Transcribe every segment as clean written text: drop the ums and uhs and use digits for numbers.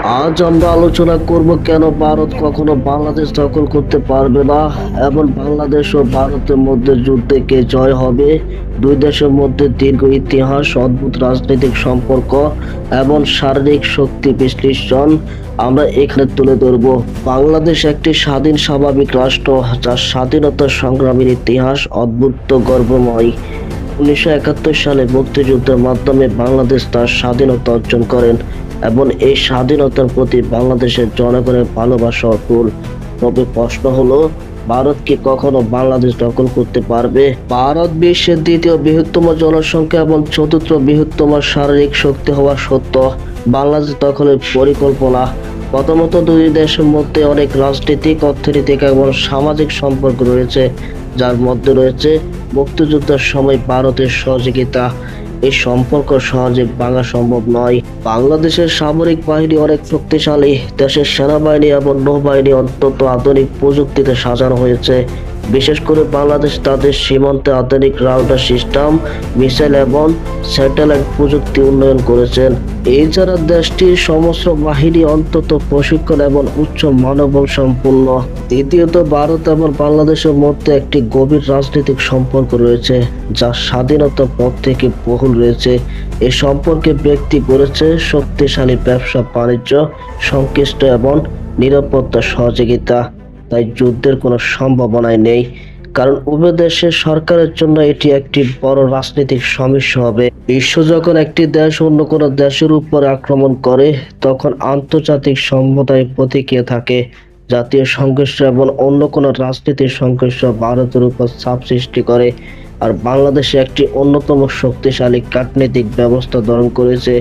আজ আমরা আলোচনা করব কেন ভারত কখনো বাংলাদেশ দখল করতে পারবে না এবং বাংলাদেশ ও ভারতের মধ্যে যুদ্ধে কে জয় হবে। দুই দেশের মধ্যে দীর্ঘ ইতিহাস, অদ্ভুত রাজনৈতিক সম্পর্ক এবং শারীরিক শক্তি বিশ্লেষণ আমরা এখানে তুলে ধরব। বাংলাদেশ একটি স্বাধীন স্বাভাবিক রাষ্ট্র, যার স্বাধীনতা সংগ্রামের ইতিহাস অদ্ভুত গর্বময়। 1971 সালে মুক্তিযুদ্ধের মাধ্যমে বাংলাদেশ তার স্বাধীনতা অর্জন করেন এবং এই স্বাধীনতার প্রতি বাংলাদেশের জনগণের ভালোবাসা অটুট। তবে প্রশ্ন হলো, ভারত কি কখনো বাংলাদেশ দখল করতে পারবে? ভারত বিশ্বের দ্বিতীয় বৃহত্তম জনসংখ্যা এবং চতুর্থ বৃহত্তম শারীরিক শক্তি হওয়া সত্ত্বেও বাংলাদেশ দখলের পরিকল্পনা। প্রথমত, দুই দেশের মধ্যে অনেক রাজনৈতিক, অর্থনৈতিক এবং সামাজিক সম্পর্ক রয়েছে, যার মধ্যে রয়েছে মুক্তিযুদ্ধের সময় ভারতের সহযোগিতা। এই সম্পর্ক সহজে ভাঙা সম্ভব নয়। বাংলাদেশের সামরিক বাহিনী অনেক শক্তিশালী। দেশের সেনাবাহিনী এবং নৌবাহিনী অত্যন্ত আধুনিক প্রযুক্তিতে সাজানো হয়েছে। বিশেষ করে বাংলাদেশ তাদের সীমান্তে আধুনিক রাডার সিস্টেম, মিসাইল এবং স্যাটেলাইট প্রযুক্তি উন্নয়ন করেছেন। এছাড়া দেশটির সমস্ত বাহিনী অত্যন্ত প্রশিক্ষণ এবং উচ্চ মনোবল সম্পন্ন। দ্বিতীয়ত, ভারত এবং বাংলাদেশের মধ্যে একটি গভীর রাজনৈতিক সম্পর্ক রয়েছে, যা স্বাধীনতার পর থেকে বহুল রয়েছে। এই সম্পর্কে ব্যক্তি গড়েছে শক্তিশালী ব্যবসা বাণিজ্য, সংশ্লিষ্ট এবং নিরাপত্তা সহযোগিতা। তাই যুদ্ধের কোনো সম্ভাবনাই নেই, কারণ উভয় দেশের সরকারের জন্য এটি একটি বড় রাজনৈতিক সমস্যা হবে। বিশ্ব যখন একটি দেশ অন্য কোনো দেশের উপর আক্রমণ করে, তখন আন্তর্জাতিক সম্প্রদায় প্রতিক্রিয়া থাকে। জাতীয় সংঘর্ষ এবং অন্য কোনো রাজনীতির সংঘর্ষ ভারতের উপর চাপ সৃষ্টি করে। আর বাংলাদেশে একটি অন্যতম শক্তিশালী কূটনৈতিক ব্যবস্থা ধারণ করেছে,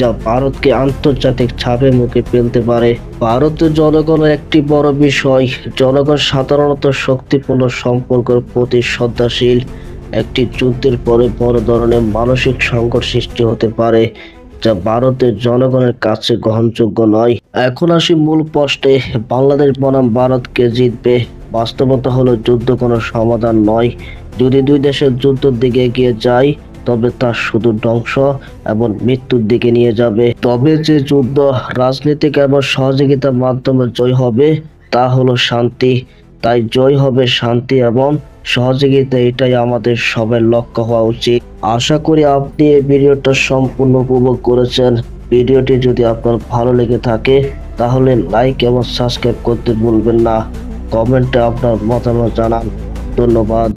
যা ভারতকে আন্তর্জাতিক চাপের মুখে ফেলতে পারে। ভারতের জনগণের একটি বড় বিষয়, জনগণ সাধারণত শক্তিপূর্ণ সম্পর্কের প্রতি শ্রদ্ধাশীল। একটি যুদ্ধের পরে বড় ধরনের মানসিক সংকট সৃষ্টি হতে পারে, যা ভারতের জনগণের কাছে গ্রহণযোগ্য নয়। এখন আসি মূল প্রশ্নে, বাংলাদেশ বনাম ভারতকে জিতবে? বাস্তবতা হলো, যুদ্ধ কোনো সমাধান নয়। যদি দুই দেশের যুদ্ধের দিকে এগিয়ে যায়, তবে তা শুধু ধ্বংস এবং মৃত্যুর দিকে নিয়ে যাবে। তবে যে যুদ্ধ রাজনৈতিক এবং সহযোগিতার মাধ্যমে জয় হবে, তা হলো শান্তি। তাই জয় হবে শান্তি এবং সহযোগিতা, এটাই আমাদের সবার লক্ষ্য হওয়া উচিত। আশা করি আপনি এই ভিডিওটা সম্পূর্ণ উপভোগ করেছেন। ভিডিওটি যদি আপনার ভালো লেগে থাকে, তাহলে লাইক এবং সাবস্ক্রাইব করতে ভুলবেন না। কমেন্টে আপনার মতামত জানান। ধন্যবাদ।